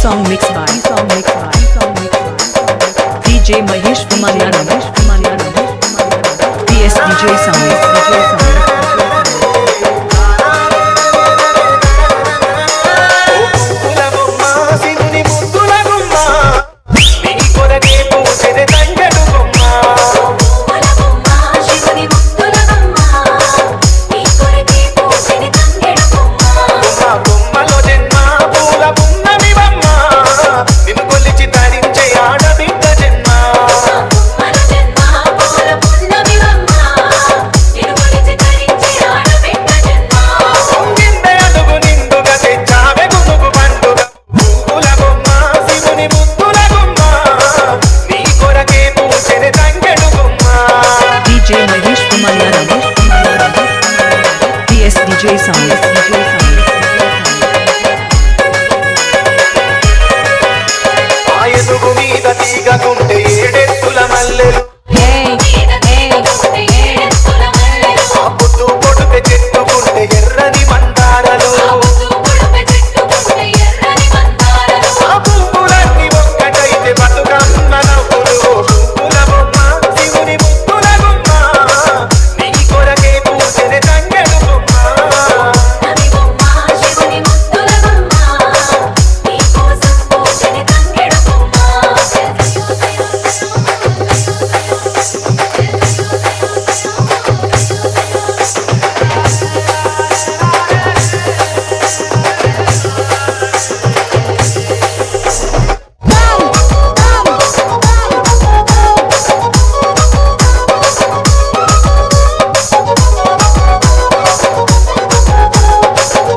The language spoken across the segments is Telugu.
song mixed by DJ Mahesh Kumar PS DJ Sound. DJ Mahesh Kumar PS DJ Sound. ఆయదుగు మీద తీగకుంటే ఏడెత్తుల మల్లెలు ఆ పొద్దు పొడుపె చెట్టుకుంటే ఎర్రని మందారలు ఆ పువ్వులన్నీ ఒక్కటైతే బతుకమ్మ నవ్వులు పువ్వుల బొమ్మ శివుని ముద్దుల గుమ్మ నీ కొరకే పూసెనే తంగెడు బొమ్మ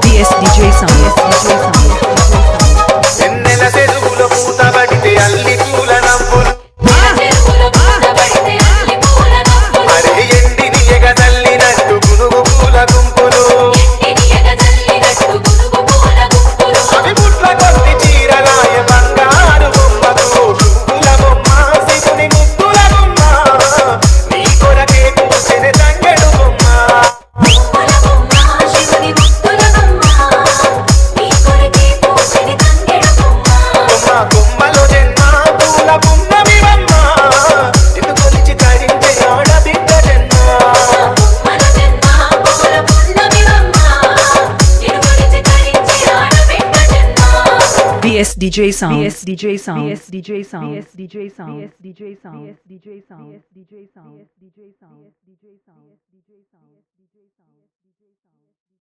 PS DJ Sound. ఎన్నెల చెరువుల పూత పడితే అల్లి పూల నవ్వులు అరే ఎండిని ఎగదల్లినట్టు గునుగు పూల గుంపులు అవి పుట్ల కొద్ది చీరలాయ బంగారు బొమ్మకు పువ్వుల బొమ్మ శివుని ముద్దుల బొమ్మ నీ కొరకే పూసెనే తంగెడు బొమ్మ బొమ్మ కొమ్మలో జన్మ పూల పున్నమి బొమ్మ నిన్ను కొలిచి తరించే ఆడబిడ్డ జన్మ PS DJ Sound. PS DJ Sound. PS DJ Sound. PS DJ Sound. PS DJ Sound. PS DJ Sound. PS DJ Sound. PS DJ Sound. PS DJ Sound. PS DJ Sound.